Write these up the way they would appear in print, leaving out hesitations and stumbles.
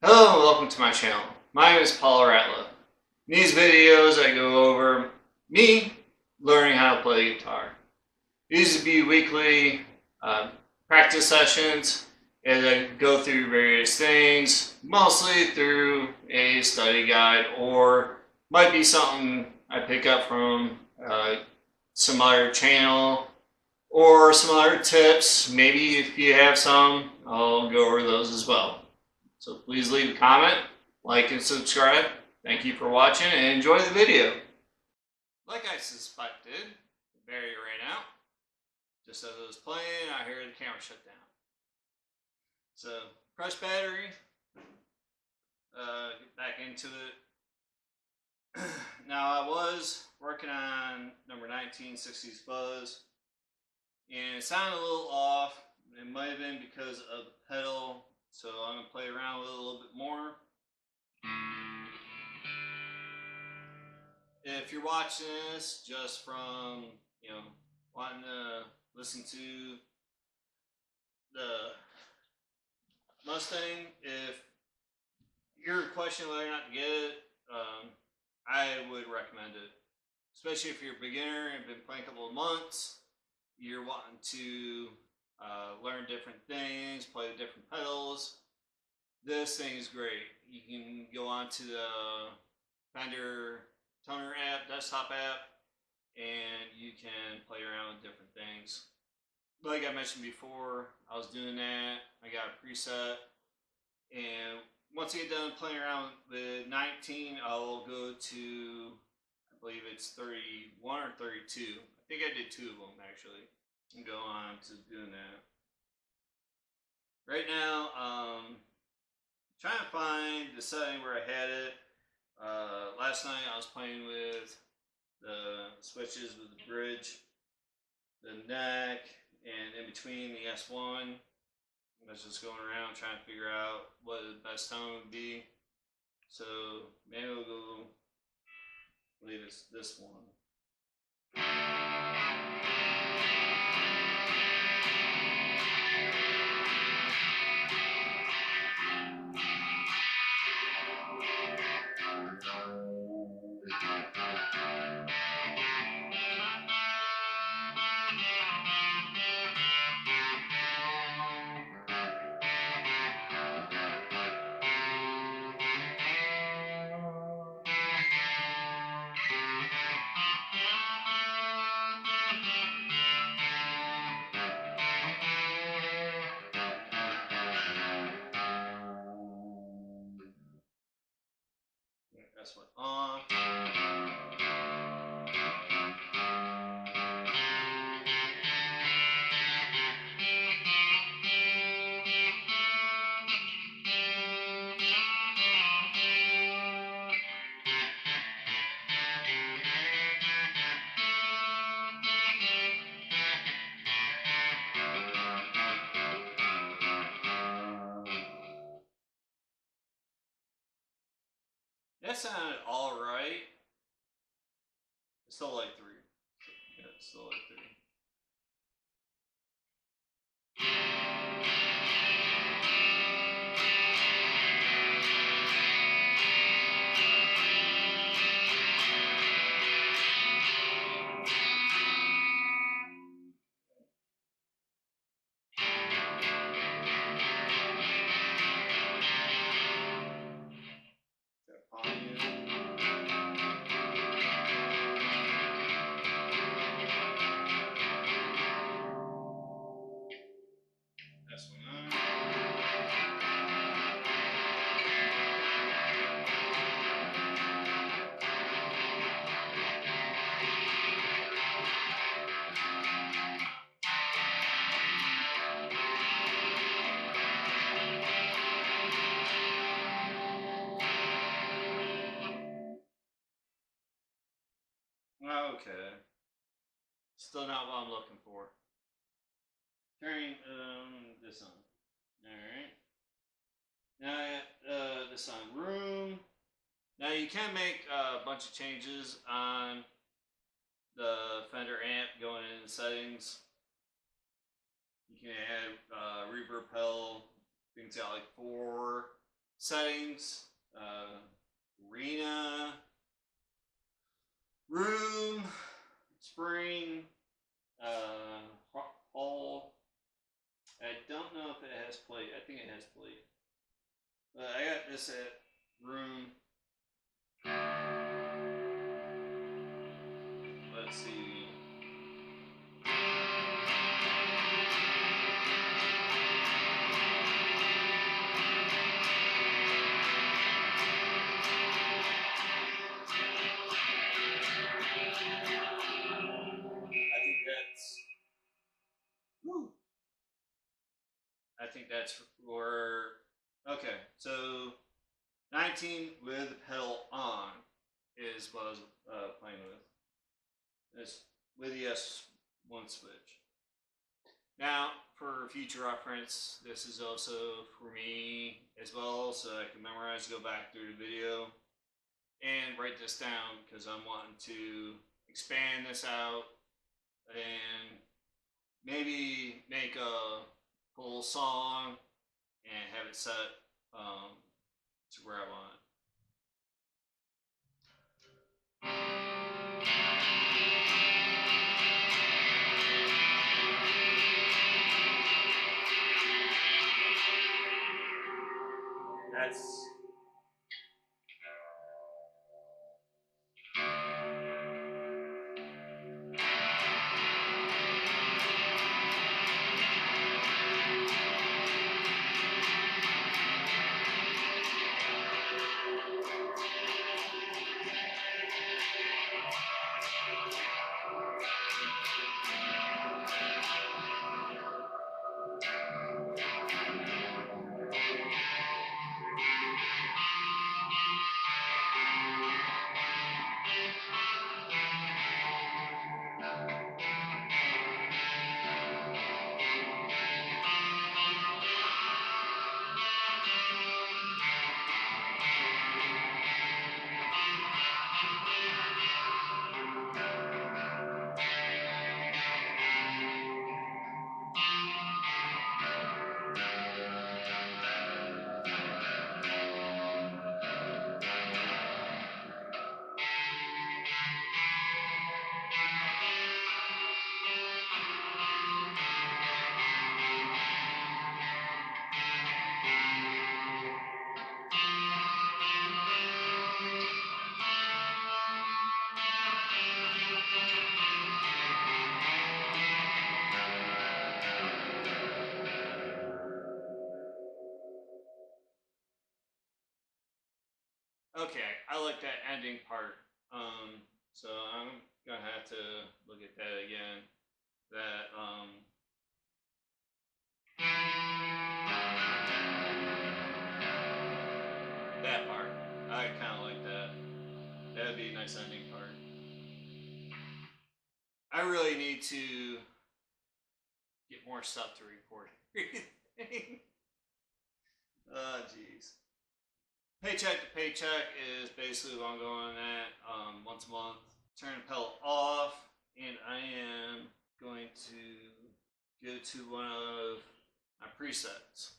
Hello and welcome to my channel. My name is Paul Ratla. In these videos I go over me learning how to play guitar. These would be weekly practice sessions as I go through various things, mostly through a study guide or might be something I pick up from some other channel or some other tips. Maybe if you have some, I'll go over those as well. So please leave a comment, like, and subscribe. Thank you for watching and enjoy the video. Like I suspected, the battery ran out. Just as I was playing, I heard the camera shut down. So, fresh battery. Get back into it. Now I was working on number 1960s Buzz, and it sounded a little off. It might have been because of the pedal. So I'm going to play around with it a little bit more. If you're watching this just from, wanting to listen to the Mustang, if you're questioning whether or not to get it, I would recommend it. Especially if you're a beginner and been playing a couple of months, you're wanting to learn different things, play with different pedals. This thing is great. You can go on to the Fender toner app, desktop app, and you can play around with different things. Like I mentioned before, I was doing that. I got a preset, and once I get done playing around with 19, I'll go to, I believe it's 31 or 32. I think I did two of them actually, and go on to doing that. Right now, trying to find the setting where I had it. Last night I was playing with the switches with the bridge, the neck, and in between the S1. I was just going around trying to figure out what the best tone would be. So maybe we'll go, I believe it's this one. That's what on. That sounded alright. It's still like 3. Yeah, it's still like 3. That's one on. Okay. Still not what I'm looking for. Turning this on. Alright. Now I got this on room. Now you can make a bunch of changes on the Fender amp going into settings. You can add reverb pedal. I think it's got like 4 settings, arena, room, spring, hall. I don't know if it has plate. I think it has plate. But I got this at room. Let's see. I think that's for, okay, so 19 with the pedal on is what I was playing with. It's with the S1 switch. Now, for future reference, this is also for me as well, so I can memorize, go back through the video, and write this down because I'm wanting to expand this out and maybe make a full song and have it set to where I want it. That's okay. I like that ending part. So I'm gonna have to look at that again. That that part. I kind of like that. That'd be a nice ending part. I really need to get more stuff to record. Oh, jeez. Paycheck to paycheck is basically what I'm going at once a month. Turn the pedal off, and I am going to go to one of my presets.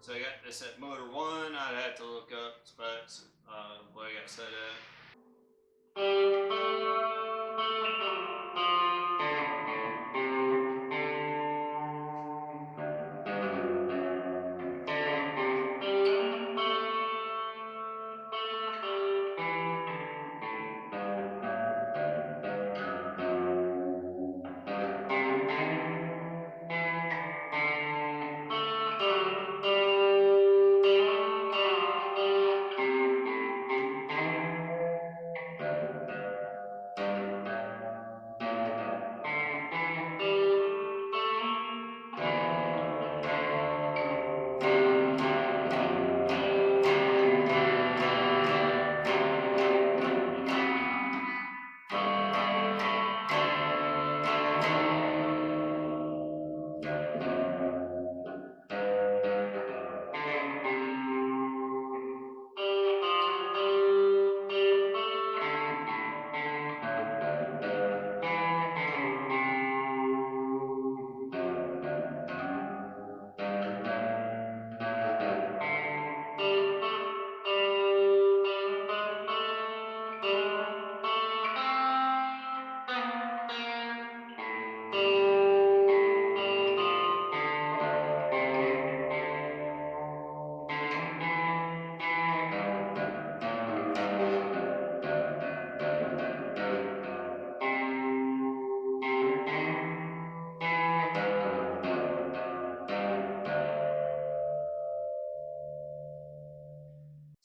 So I got this at motor 1. I'd have to look up specs, what I got set at.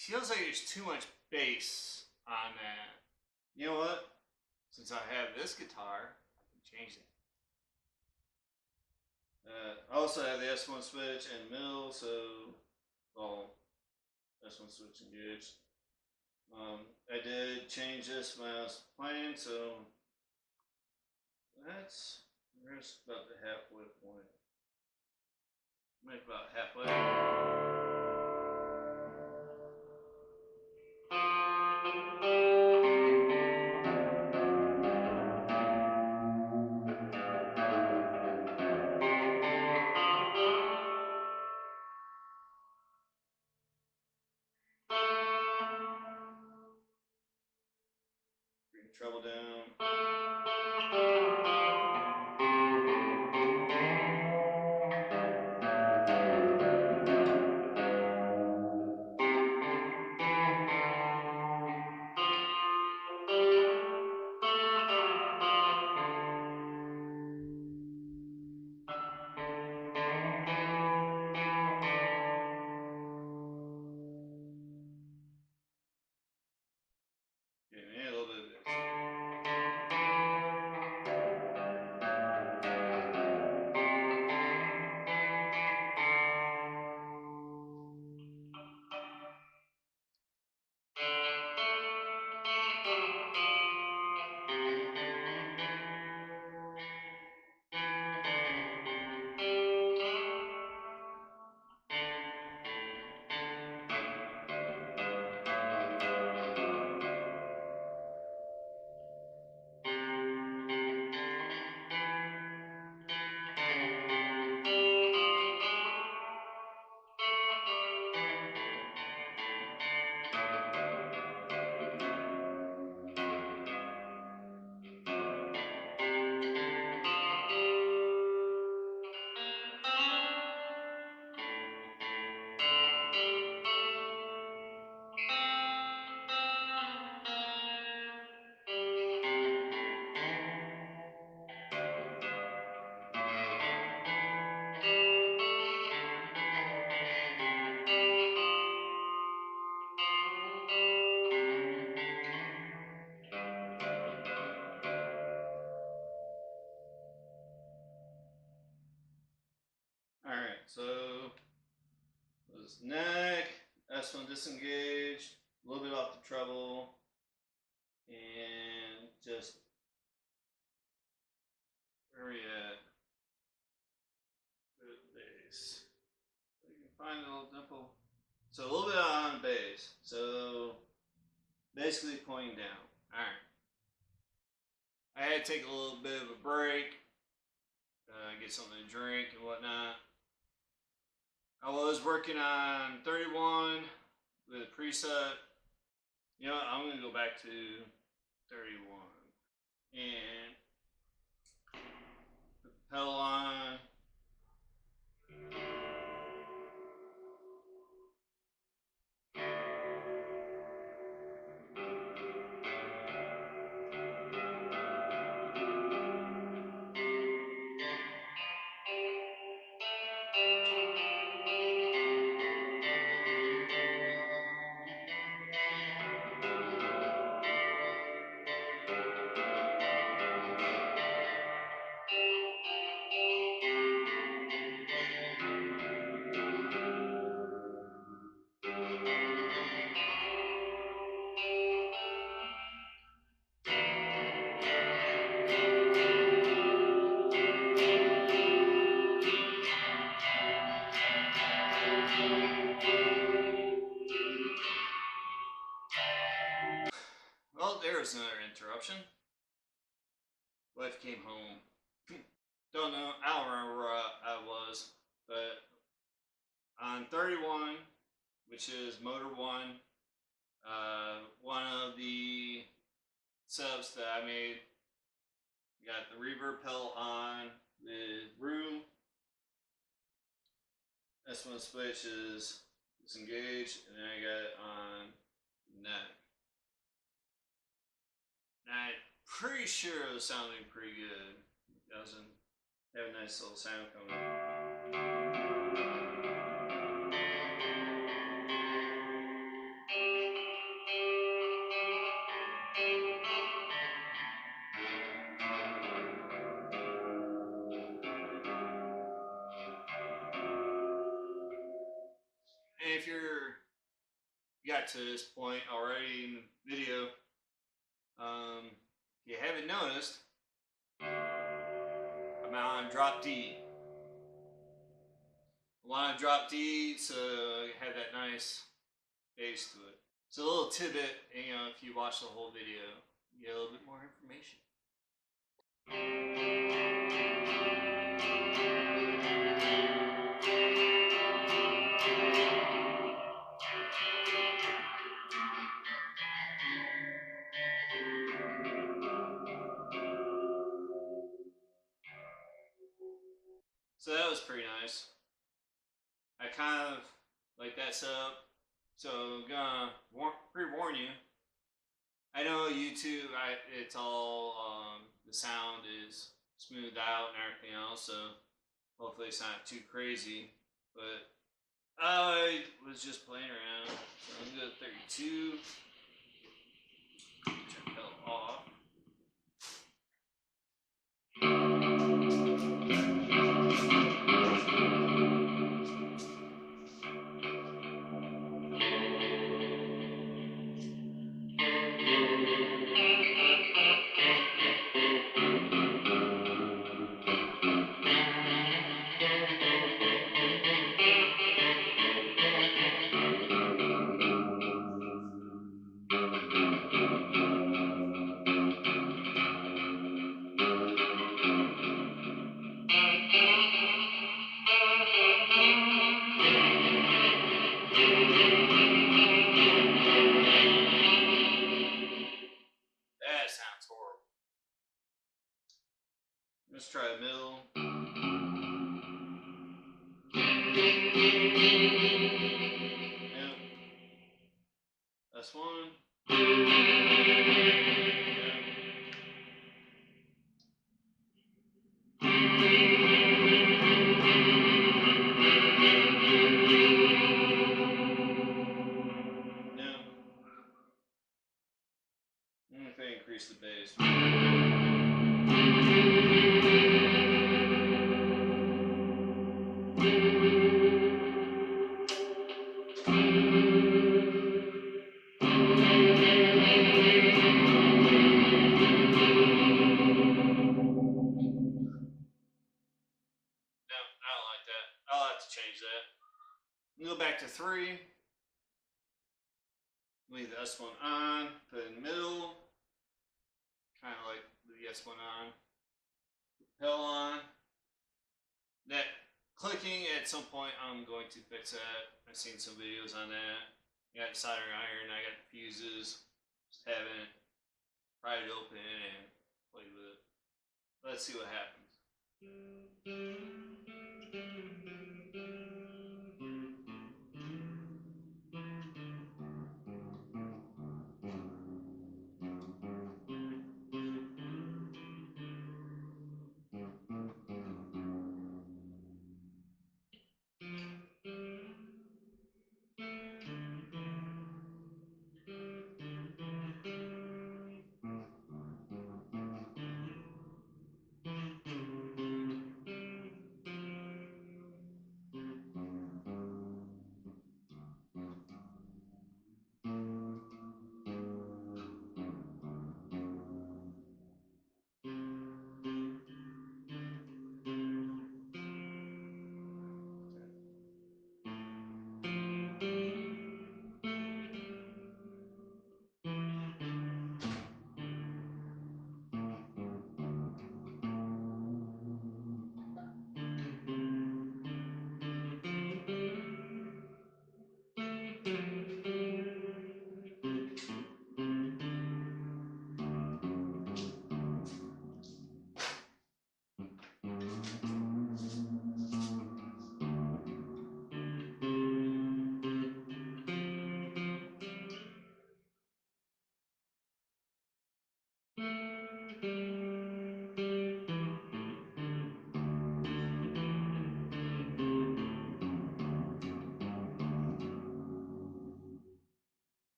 feels like there's too much bass on that. You know what? Since I have this guitar, I can change it. I also have the S1 switch in the middle, so well, S1 switch engaged. I did change this when I was playing, so that's just about the halfway point. Maybe about halfway. Bring the treble down. Give me a little bit of bass. Alright, so this neck, S1 disengaged, a little bit off the treble, and just where are we at? Good bass. You can find a little dimple. So a little bit on bass. So basically pointing down. Alright. I had to take a little bit of a break, get something to drink and whatnot. I was working on 31 with a preset. You know what, I'm going to go back to 31 and put the pedal on. Well, there was another interruption. Wife came home. Don't know, I don't remember where I was, but on 31, which is motor 1, one of the setups that I made, got the reverb pedal on with room. S1 switch is disengaged, and then I got it on neck. And I'm pretty sure it was sounding pretty good. It doesn't have a nice little sound coming up. if you got to this point already in the video, if you haven't noticed, I'm on drop D. I want to drop D so you have that nice bass to it. So a little tidbit, you know, if you watch the whole video, you get a little bit more information. So that was pretty nice. I kind of like that setup. So I'm gonna pre-warn you. I know YouTube, it's all, the sound is smoothed out and everything else, so hopefully it's not too crazy. But I was just playing around. So I'm gonna go to 32. Turn the pedal off. That sounds horrible. Let's try the middle. Yep. That's one. No. If I increase the bass. No, I don't like that. I'll have to change that. Go back to 3. Leave the S1 on. Put it in the middle. Kind of like the S1 on. Pedal on. That clicking at some point, I'm going to fix that. I've seen some videos on that. I got the soldering iron. I got the fuses. Just haven't pried it open and played with it. Let's see what happens.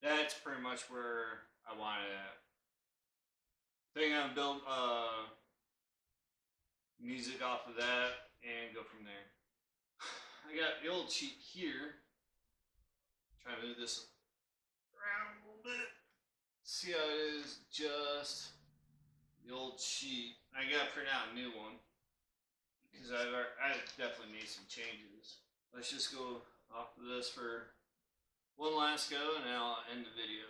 That's pretty much where I wanted it at. I think I'm gonna build music off of that and go from there. I got the old sheet here. Try to move this around a little bit. See how it is just the old sheet. I gotta print out a new one because I've definitely made some changes. Let's just go off of this for one last go, and then I'll end the video.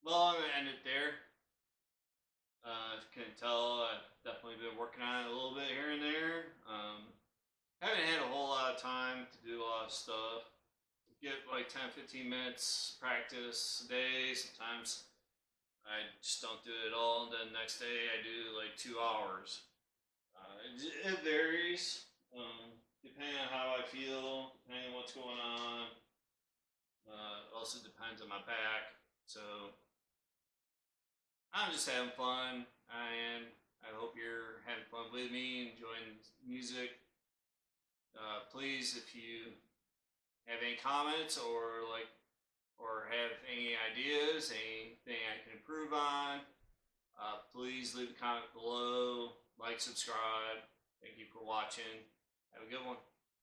Well, I'm gonna end it there. As you can tell, I've definitely been working on it a little bit here and there. Haven't had a whole lot of time to do a lot of stuff. Get like 10-15 minutes practice a day. Sometimes I just don't do it all. Then next day I do like 2 hours. It varies, depending on how I feel, depending on what's going on. Also depends on my back. So I'm just having fun. I hope you're having fun with me, enjoying music. Please, if you have any comments or have any ideas, anything I can improve on, please leave a comment below. Like, subscribe. Thank you for watching. Have a good one.